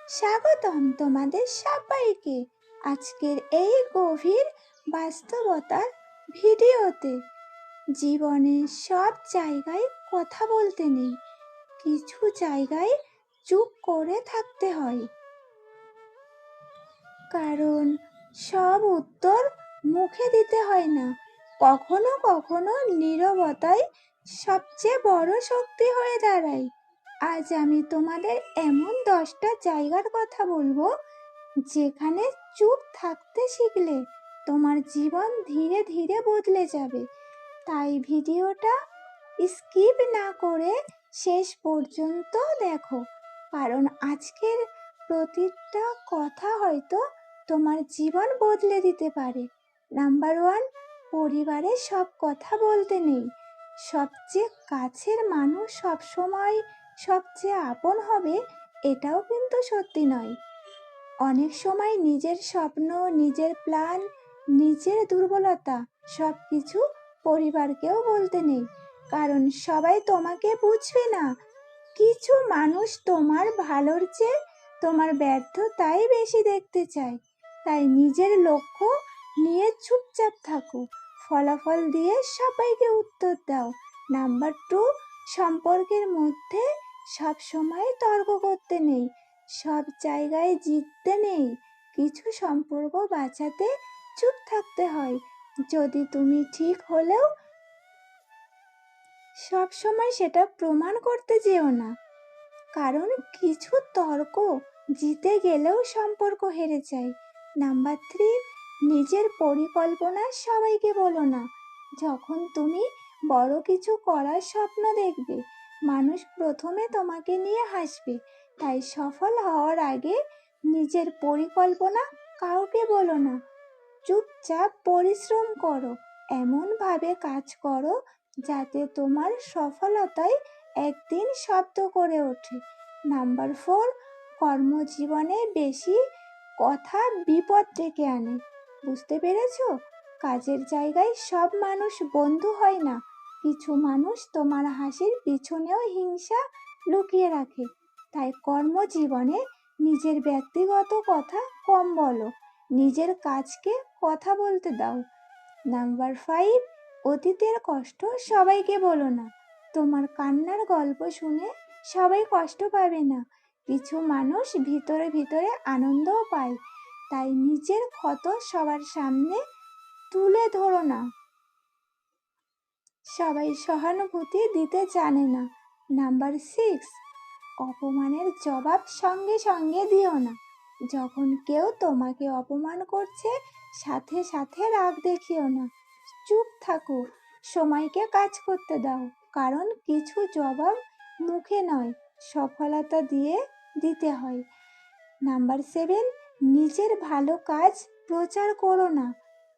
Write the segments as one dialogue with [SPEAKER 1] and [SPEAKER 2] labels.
[SPEAKER 1] স্বাগতম তোমাদের সবাইকে আজকের এই গভীর বাস্তবতার ভিডিওতে। জীবনে সব জায়গায় কথা বলতে নেই, কিছু জায়গায় চুপ করে থাকতে হয়, কারণ সব উত্তর মুখে দিতে হয় না। কখনো কখনো নীরবতাই সবচেয়ে বড় শক্তি হয়ে দাঁড়ায়। আজ আমি তোমাদের এমন 10টা জায়গার কথা বলবো যেখানে চুপ থাকতে শিখলে তোমার জীবন ধীরে ধীরে বদলে যাবে। তাই ভিডিওটা স্কিপ না করে শেষ পর্যন্ত দেখো, কারণ আজকের প্রতিটা কথা হয়তো তোমার জীবন বদলে দিতে পারে। নাম্বার 1, পরিবারে সব কথা বলতে নেই। সবচেয়ে কাছের মানুষ সবসময় সবচেয়ে আপন হবে এটাও কিন্তু সত্যি নয়। অনেক সময় নিজের স্বপ্ন, নিজের প্ল্যান, নিজের দুর্বলতা সব কিছু পরিবারকেও বলতে নেই, কারণ সবাই তোমাকে বুঝবে না। কিছু মানুষ তোমার ভালোর চেয়ে তোমার ব্যর্থতাই বেশি দেখতে চায়। তাই নিজের লক্ষ্য নিয়ে চুপচাপ থাকো, ফলাফল দিয়ে সবাইকে উত্তর দাও। নাম্বার 2, সম্পর্কের মধ্যে সব সময় তর্ক করতে নেই, সব জায়গায় জিততে নেই। কিছু সম্পর্ক বাঁচাতে চুপ থাকতে হয়। যদি তুমি ঠিক হলেও সব সময় সেটা প্রমাণ করতে যেও না, কারণ কিছু তর্ক জিতে গেলেও সম্পর্ক হেরে যায়। নাম্বার 3, নিজের পরিকল্পনা সবাইকে বলো না। যখন তুমি বড় কিছু করার স্বপ্ন দেখবে, মানুষ প্রথমে তোমাকে নিয়ে হাসবে। তাই সফল হওয়ার আগে নিজের পরিকল্পনা কাউকে বলো না। চুপচাপ পরিশ্রম করো, এমনভাবে কাজ করো যাতে তোমার সফলতায় একদিন শব্দ করে ওঠে। নাম্বার 4, কর্মজীবনে বেশি কথা বিপদ ডেকে আনে। বুঝতে পেরেছো? কাজের জায়গায় সব মানুষ বন্ধু হয় না। কিছু মানুষ তোমার হাসির পিছনেও হিংসা লুকিয়ে রাখে। তাই কর্মজীবনে নিজের ব্যক্তিগত কথা কম বলো, নিজের কাজকে কথা বলতে দাও। নাম্বার 5, অতীতের কষ্ট সবাইকে বলো না। তোমার কান্নার গল্প শুনে সবাই কষ্ট পাবে না। কিছু মানুষ ভিতরে ভিতরে আনন্দও পায়। তাই নিজের ক্ষত সবার সামনে তুলে ধরো না। সবাই সহানুভূতি দিতে জানে না। নাম্বার 6, অপমানের জবাব সঙ্গে সঙ্গে দিও না। যখন কেউ তোমাকে অপমান করছে, সাথে সাথে রাগ দেখিও না। চুপ থাকো, সময়কে কাজ করতে দাও, কারণ কিছু জবাব মুখে নয়, সফলতা দিয়ে দিতে হয়। নাম্বার 7, নিজের ভালো কাজ প্রচার করো না।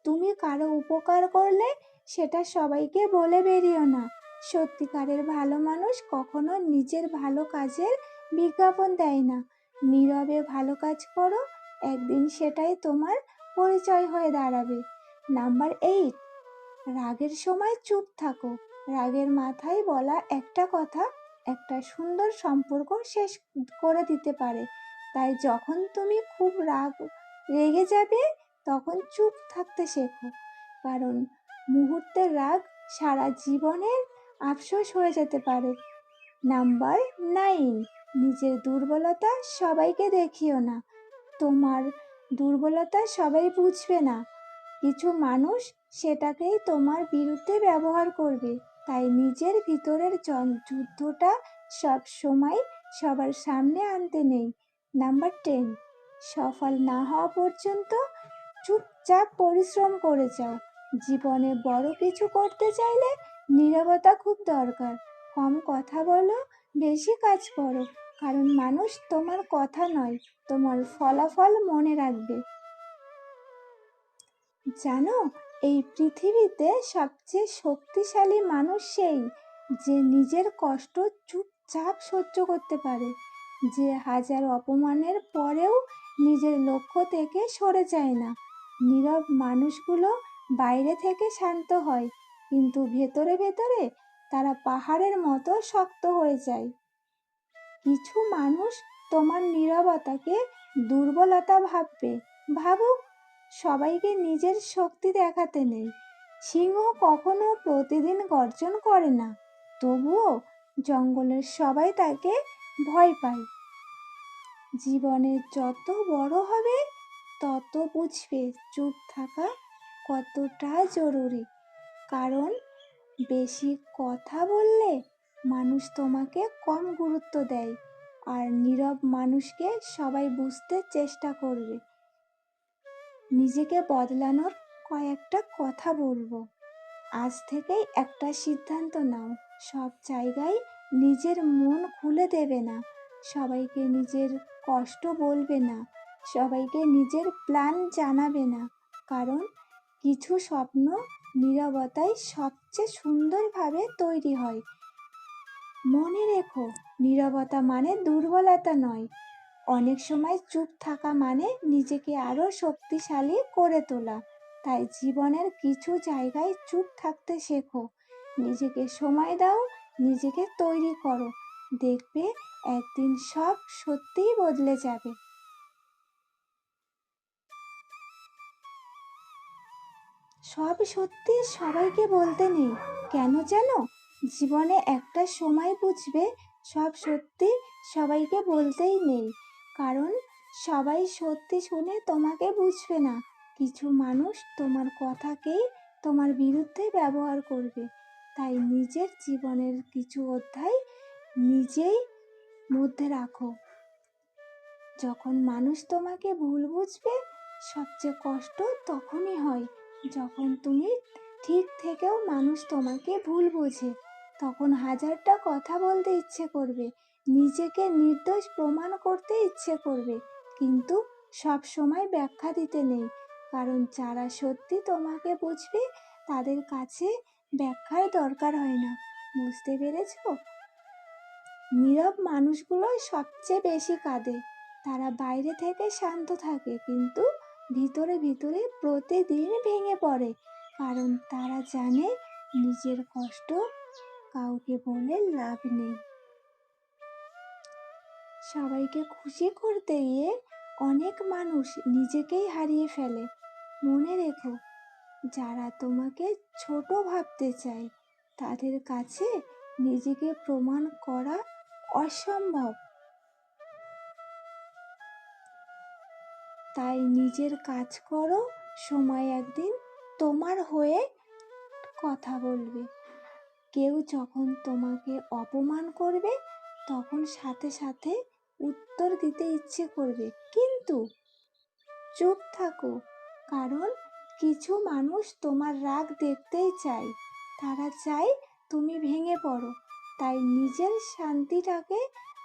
[SPEAKER 1] তুমি কারো উপকার করলে সেটা সবাইকে বলে বেরিও না। সত্যিকারের ভালো মানুষ কখনো নিজের ভালো কাজের বিজ্ঞাপন দেয় না। নীরবে ভালো কাজ করো, একদিন সেটাই তোমার পরিচয় হয়ে দাঁড়াবে। নাম্বার 8, রাগের সময় চুপ থাকো। রাগের মাথায় বলা একটা কথা একটা সুন্দর সম্পর্ক শেষ করে দিতে পারে। তাই যখন তুমি খুব রেগে যাবে, তখন চুপ থাকতে শেখো, কারণ মুহূর্তের রাগ সারা জীবনের আফসোস হয়ে যেতে পারে। নাম্বার 9, নিজের দুর্বলতা সবাইকে দেখিও না। তোমার দুর্বলতা সবাই বুঝবে না। কিছু মানুষ সেটাকেই তোমার বিরুদ্ধে ব্যবহার করবে। তাই নিজের ভিতরের যুদ্ধটা সব সময় সবার সামনে আনতে নেই। নাম্বার 10, সফল না হওয়া পর্যন্ত চুপচাপ পরিশ্রম করে যাও। জীবনে বড় কিছু করতে চাইলে নীরবতা খুব দরকার। কম কথা বলো, বেশি কাজ করো, কারণ মানুষ তোমার কথা নয়, তোমার ফলাফল মনে রাখবে। জানো, এই পৃথিবীতে সবচেয়ে শক্তিশালী মানুষ সেই যে নিজের কষ্ট চুপচাপ সহ্য করতে পারে, যে হাজার অপমানের পরেও নিজের লক্ষ্য থেকে সরে যায় না। নীরব মানুষগুলো বাইরে থেকে শান্ত হয়, কিন্তু ভেতরে ভেতরে তারা পাহাড়ের মতো শক্ত হয়ে যায়। কিছু মানুষ তোমার নীরবতাকে দুর্বলতা ভাববে। ভাবুক, সবাইকে নিজের শক্তি দেখাতে নেই। সিংহ কখনো প্রতিদিন গর্জন করে না, তবুও জঙ্গলের সবাই তাকে ভয় পায়। জীবনে যত বড় হবে তত বুঝবে চুপ থাকা কতটা জরুরি। কারণ বেশি কথা বললে মানুষ তোমাকে কম গুরুত্ব দেয়, আর নীরব মানুষকে সবাই বুঝতে চেষ্টা করবে। নিজেকে বদলানোর কয়েকটা কথা বলবো। আজ থেকেই একটা সিদ্ধান্ত নাও, সব জায়গায় নিজের মন খুলে দেবে না, সবাইকে নিজের কষ্ট বলবে না, সবাইকে নিজের প্ল্যান জানাবে না। কারণ কিছু স্বপ্ন নীরবতায় সবচেয়ে সুন্দরভাবে তৈরি হয়। মনে রেখো, নীরবতা মানে দুর্বলতা নয়। অনেক সময় চুপ থাকা মানে নিজেকে আরো শক্তিশালী করে তোলা। তাই জীবনের কিছু জায়গায় চুপ থাকতে শেখো, নিজেকে সময় দাও, নিজেকে তৈরি করো। দেখবে একদিন সব সত্যিই বদলে যাবে। সব সত্যি সবাইকে বলতে নেই, কেন জানো? জীবনে একটা সময় বুঝবে সব সত্যি সবাইকে বলতেই নেই। কারণ সবাই সত্যি শুনে তোমাকে বুঝবে না। কিছু মানুষ তোমার কথাকেই তোমার বিরুদ্ধে ব্যবহার করবে। তাই নিজের জীবনের কিছু অধ্যায় নিজেই মধ্যে রাখো। যখন মানুষ তোমাকে ভুল বুঝবে সবচেয়ে কষ্ট তখনই হয় যখন তুমি ঠিক থেকেও মানুষ তোমাকে ভুল বোঝে। তখন হাজারটা কথা বলতে ইচ্ছে করবে, নিজেকে নির্দোষ প্রমাণ করতে ইচ্ছে করবে, কিন্তু সব সময় ব্যাখ্যা দিতে নেই। কারণ যারা সত্যি তোমাকে বুঝবে তাদের কাছে ব্যাখ্যার দরকার হয় না। বুঝতে পেরেছো? নীরব মানুষগুলোই সবচেয়ে বেশি কাঁদে। তারা বাইরে থেকে শান্ত থাকে, কিন্তু ভিতরে ভিতরে প্রতিদিন ভেঙে পড়ে। কারণ তারা জানে নিজের কষ্ট কাউকে বলে লাভ নেই। সবাইকে খুশি করতে গিয়ে অনেক মানুষ নিজেকেই হারিয়ে ফেলে। মনে রেখো, যারা তোমাকে ছোট ভাবতে চায় তাদের কাছে নিজেকে প্রমাণ করা অসম্ভব। তাই নিজের কাজ করো, সময় একদিন তোমার হয়ে কথা বলবে। কেউ যখন তোমাকে অপমান করবে তখন সাথে সাথে উত্তর দিতে ইচ্ছে করবে, কিন্তু চুপ থাকো। কারণ কিছু মানুষ তোমার রাগ দেখতেই চায়, তারা চায় তুমি ভেঙে পড়ো। তাই নিজের শান্তিটাকে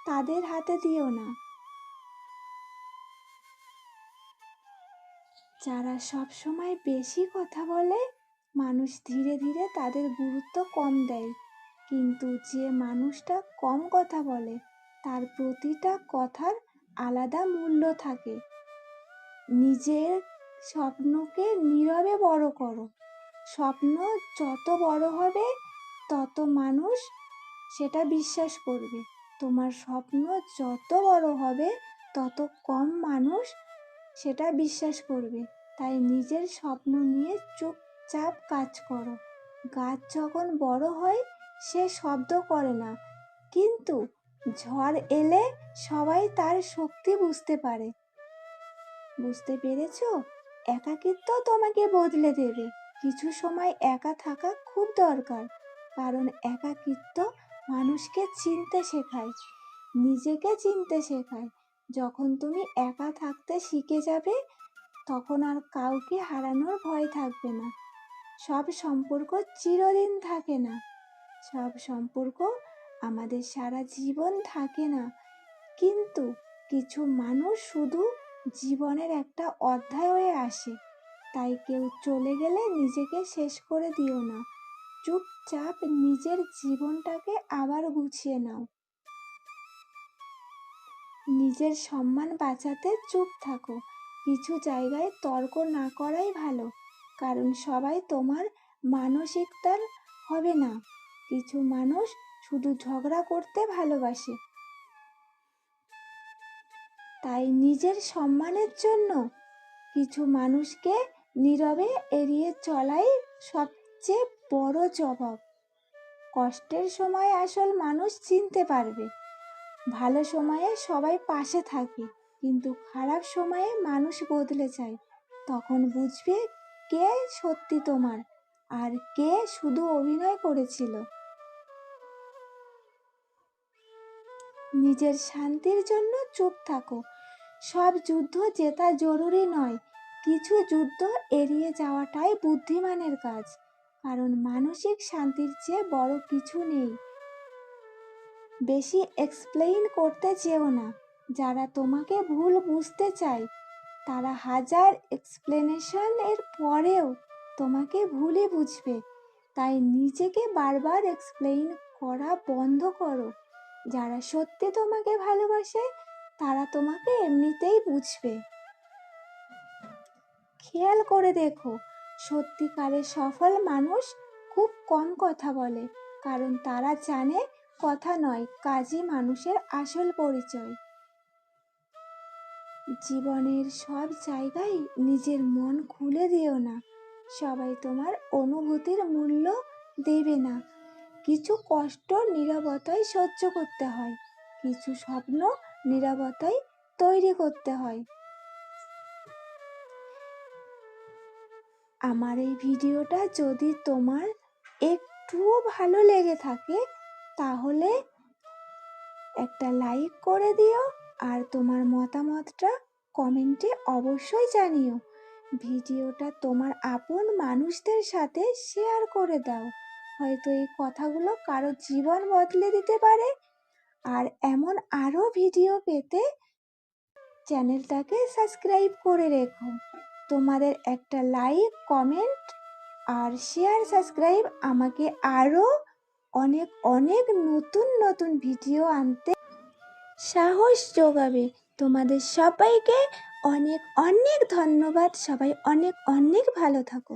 [SPEAKER 1] তাদের হাতে দিও না। যারা সব সময় বেশি কথা বলে মানুষ ধীরে ধীরে তাদের গুরুত্ব কম দেয়, কিন্তু যে মানুষটা কম কথা বলে তার প্রতিটা কথার আলাদা মূল্য থাকে। নিজের স্বপ্নকে নীরবে বড় করো। স্বপ্ন যত বড় হবে তত মানুষ সেটা বিশ্বাস করবে। তোমার স্বপ্ন যত বড় হবে তত কম মানুষ সেটা বিশ্বাস করবে। তাই নিজের স্বপ্ন নিয়ে চুপচাপ কাজ করো। গাছ যখন বড় হয় সে শব্দ করে না, কিন্তু ঝড় এলে সবাই তার শক্তি বুঝতে পারে। বুঝতে পেরেছো? একাকিত্ব তোমাকে বদলে দেবে। কিছু সময় একা থাকা খুব দরকার, কারণ একাকিত্ব মানুষকে চিনতে শেখায়, নিজেকে চিনতে শেখায়। যখন তুমি একা থাকতে শিখে যাবে তখন আর কাউকে হারানোর ভয় থাকবে না। সব সম্পর্ক চিরদিন থাকে না, সব সম্পর্ক আমাদের সারা জীবন থাকে না, কিন্তু কিছু মানুষ শুধু জীবনের একটা অধ্যায় হয়ে আসে। তাই কেউ চলে গেলে নিজেকে শেষ করে দিও না। চুপচাপ নিজের জীবনটাকে আবার গুছিয়ে নাও। নিজের সম্মান বাঁচাতে চুপ থাকো। কিছু জায়গায় তর্ক না করাই ভালো, কারণ সবাই তোমার মানসিকতার হবে না। কিছু মানুষ শুধু ঝগড়া করতে ভালোবাসে। তাই নিজের সম্মানের জন্য কিছু মানুষকে নীরবে এড়িয়ে চলাই সবচেয়ে বড় জবাব। কষ্টের সময় আসল মানুষ চিনতে পারবে। ভালো সময়ে সবাই পাশে থাকে, কিন্তু খারাপ সময়ে মানুষ বদলে যায়। তখন বুঝবে কে সত্যি তোমার আর কে শুধু অভিনয় করেছিল। নিজের শান্তির জন্য চুপ থাকো। সব যুদ্ধ জেতা জরুরি নয়, কিছু যুদ্ধ এড়িয়ে যাওয়াটাই বুদ্ধিমানের কাজ, কারণ মানসিক শান্তির চেয়ে বড় কিছু নেই। বেশি এক্সপ্লেইন করতে চেও না। যারা তোমাকে ভুল বুঝতে চায় তারা হাজার এক্সপ্লেনেশন এর পরেও তোমাকে ভুলই বুঝবে। তাই নিজেকে বারবার এক্সপ্লেইন করা বন্ধ করো। যারা সত্যি তোমাকে ভালোবাসে তারা তোমাকে এমনিতেই বুঝবে। খেয়াল করে দেখো, সত্যিকারের সফল মানুষ খুব কম কথা বলে, কারণ তারা জানে কথা নয়, কাজই মানুষের আসল পরিচয়। জীবনের সব জায়গায় নিজের মন খুলে দিও না। সবাই তোমার অনুভূতির মূল্য দেবে না। কিছু কষ্ট নীরবতায় সহ্য করতে হয়, কিছু স্বপ্ন নীরবতায় তৈরি করতে হয়। আমার এই ভিডিওটা যদি তোমার একটুও ভালো লেগে থাকে তাহলে একটা লাইক করে দিও আর তোমার মতামতটা কমেন্টে অবশ্যই জানিও। ভিডিওটা তোমার আপন মানুষদের সাথে শেয়ার করে দাও। হয়তো এই কথাগুলো কারো জীবন বদলে দিতে পারে। আর এমন আরও ভিডিও পেতে চ্যানেলটাকে সাবস্ক্রাইব করে রেখো। তোমাদের একটা লাইক, কমেন্ট আর শেয়ার, সাবস্ক্রাইব আমাকে আরও অনেক অনেক নতুন নতুন ভিডিও আনতে সাহস যোগাবে। তোমাদের সবাইকে অনেক অনেক ধন্যবাদ। সবাই অনেক অনেক ভালো থাকো।